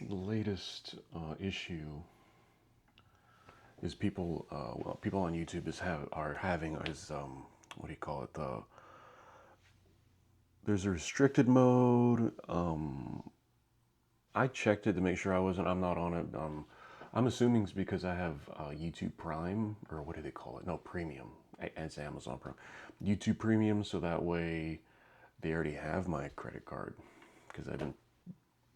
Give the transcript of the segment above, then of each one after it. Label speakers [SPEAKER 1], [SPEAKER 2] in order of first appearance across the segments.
[SPEAKER 1] The latest issue is people on YouTube are having is what do you call it? There's a restricted mode. I checked it to make sure I'm not on it. I'm assuming it's because I have YouTube Prime, or what do they call it? No, Premium. It's Amazon Prime. YouTube Premium, so that way they already have my credit card because I've been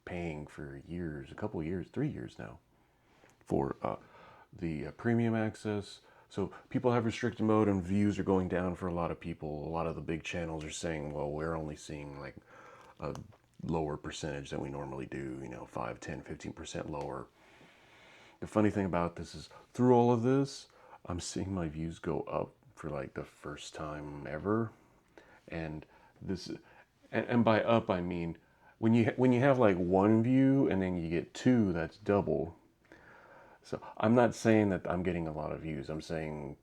[SPEAKER 1] paying for years, a couple years, 3 years now, for the premium access. So people have restricted mode and views are going down for a lot of people. A lot of the big channels are saying, well, we're only seeing like a lower percentage than we normally do, 5, 10, 15% lower. The funny thing about this is through all of this, I'm seeing my views go up for like the first time ever. And this, and by up, I mean, when you have like one view and then you get two, that's double. So I'm not saying that I'm getting a lot of views. I'm saying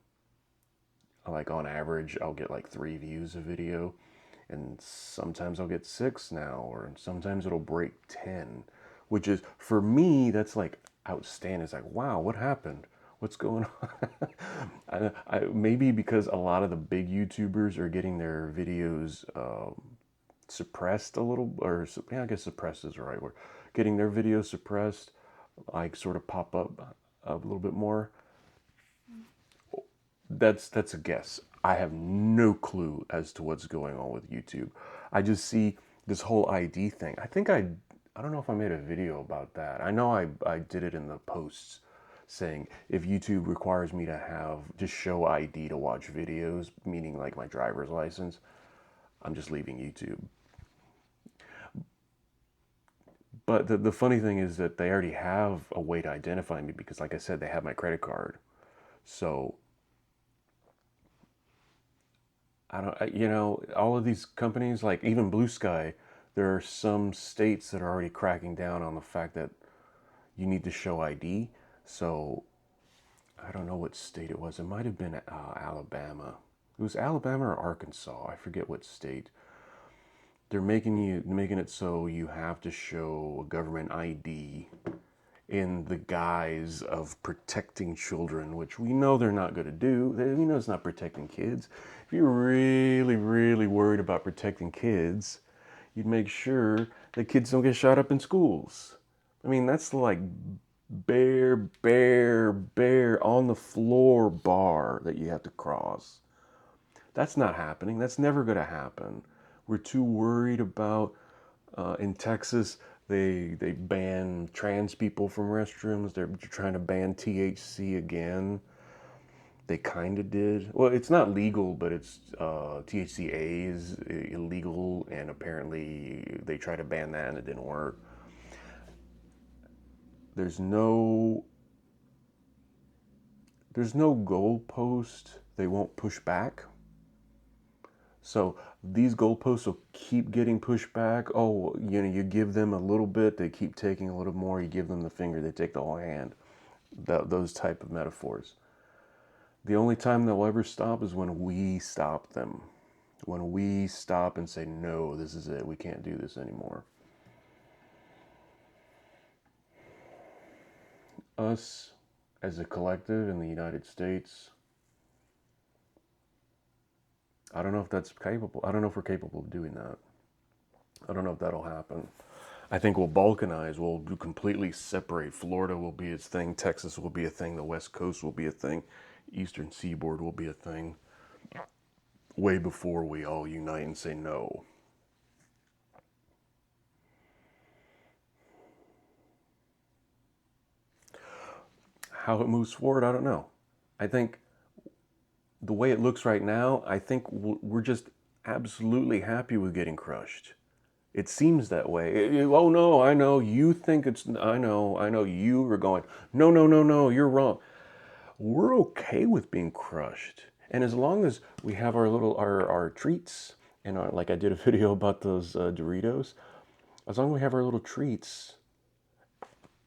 [SPEAKER 1] like on average, I'll get like 3 views a video, and sometimes I'll get 6 now, or sometimes it'll break 10, which is for me that's like outstanding. It's like, wow, what happened? What's going on? Maybe because a lot of the big YouTubers are getting their videos suppressed a little, or yeah, I guess suppressed is the right word. Getting their videos suppressed, like sort of pop up a little bit more. That's a guess. I have no clue as to what's going on with YouTube. I just see this whole ID thing. I don't know if I made a video about that. I know I did it in the posts saying if YouTube requires me to have just show ID to watch videos, meaning like my driver's license, I'm just leaving YouTube. But the funny thing is that they already have a way to identify me because, like I said, they have my credit card. So I don't, all of these companies, like even Blue Sky, there are some states that are already cracking down on the fact that you need to show ID. So I don't know what state it was. It might have been Alabama. It was Alabama or Arkansas. I forget what state. They're making it so you have to show a government ID in the guise of protecting children, which we know they're not going to do. We know it's not protecting kids. If you're really, really worried about protecting kids, you'd make sure that kids don't get shot up in schools. I mean, that's like bare on the floor bar that you have to cross. That's not happening. That's never going to happen. We're too worried about in Texas, they ban trans people from restrooms. They're trying to ban THC again. They kind of did. Well, it's not legal, but it's THCA is illegal, and apparently they tried to ban that and it didn't work. There's no there's no goalpost they won't push back. So these goalposts will keep getting pushed back. Oh, you give them a little bit, they keep taking a little more. You give them the finger, they take the whole hand. Those type of metaphors. The only time they'll ever stop is when we stop them. When we stop and say, no, this is it. We can't do this anymore. Us, as a collective in the United States, I don't know if that's capable. I don't know if we're capable of doing that. I don't know if that'll happen. I think we'll balkanize. We'll completely separate. Florida will be its thing. Texas will be a thing. The West Coast will be a thing. Eastern Seaboard will be a thing. Way before we all unite and say no. How it moves forward, I don't know. I think the way it looks right now, I think we're just absolutely happy with getting crushed. It seems that way. Oh no, I know you think it's. I know you are going. No, no, no, no, you're wrong. We're okay with being crushed, and as long as we have our treats, and like I did a video about those Doritos, as long as we have our little treats,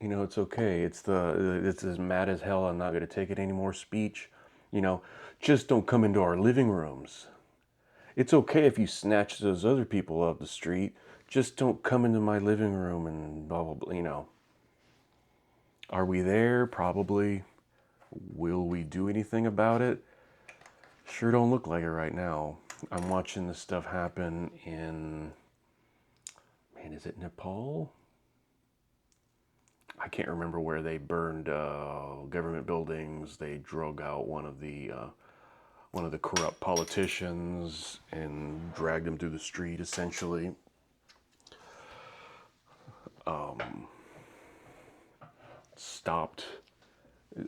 [SPEAKER 1] it's okay. It's as mad as hell. I'm not going to take it anymore. Speech, you know, just don't come into our living rooms. It's okay if you snatch those other people off the street. Just don't come into my living room and blah blah blah. Are we there? Probably. Will we do anything about it? Sure don't look like it right now. I'm watching this stuff happen in, man, is it Nepal? I can't remember where they burned government buildings. They drug out one of the corrupt politicians and dragged him through the street, essentially. Stopped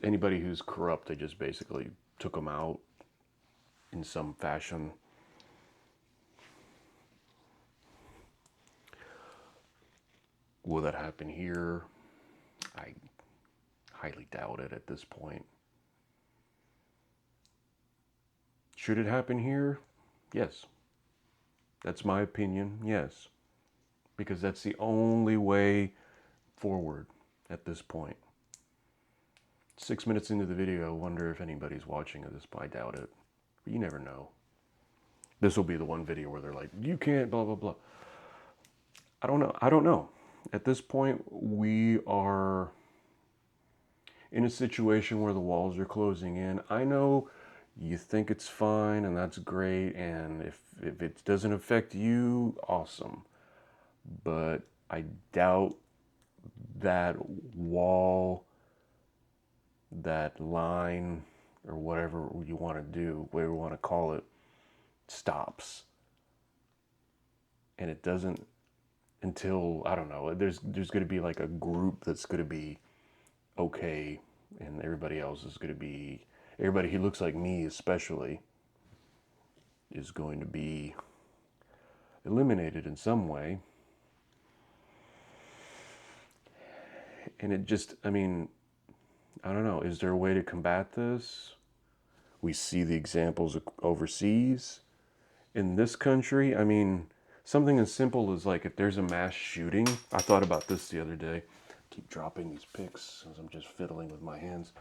[SPEAKER 1] anybody who's corrupt. They just basically took them out in some fashion. Will that happen here? I highly doubt it at this point. Should it happen here? Yes. That's my opinion, yes. Because that's the only way forward at this point. 6 minutes into the video, I wonder if anybody's watching at this point. I doubt it. But you never know. This will be the one video where they're like, you can't, blah, blah, blah. I don't know. I don't know. At this point, we are in a situation where the walls are closing in. I know you think it's fine and that's great. And if it doesn't affect you, awesome. But I doubt that wall, that line, or whatever you want to do, whatever you want to call it, stops. And it doesn't until, I don't know, there's going to be like a group that's going to be okay, and everybody else is going to be, everybody who looks like me especially, is going to be eliminated in some way. And it just, I mean, I don't know, is there a way to combat this? We see the examples overseas. In this country, I mean, something as simple as like if there's a mass shooting. I thought about this the other day. I keep dropping these pics as I'm just fiddling with my hands.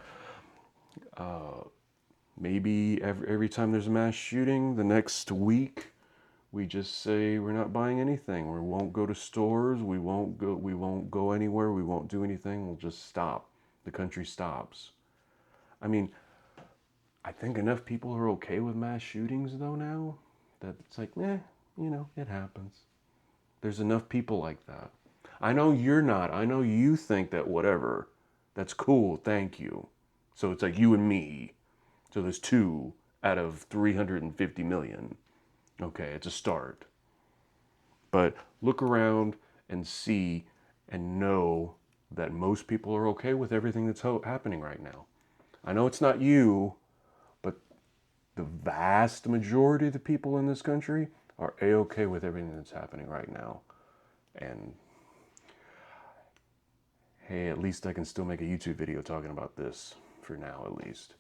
[SPEAKER 1] Maybe every time there's a mass shooting, the next week, we just say we're not buying anything. We won't go to stores. We won't go anywhere. We won't do anything. We'll just stop. The country stops. I mean, I think enough people are okay with mass shootings though now that it's like, it happens. There's enough people like that. I know you're not. I know you think that whatever, that's cool, thank you. So it's like you and me. So there's 2 out of 350 million. Okay, it's a start. But look around and see and know that most people are okay with everything that's happening right now. I know it's not you, but the vast majority of the people in this country are a-okay with everything that's happening right now. And hey, at least I can still make a YouTube video talking about this for now, at least.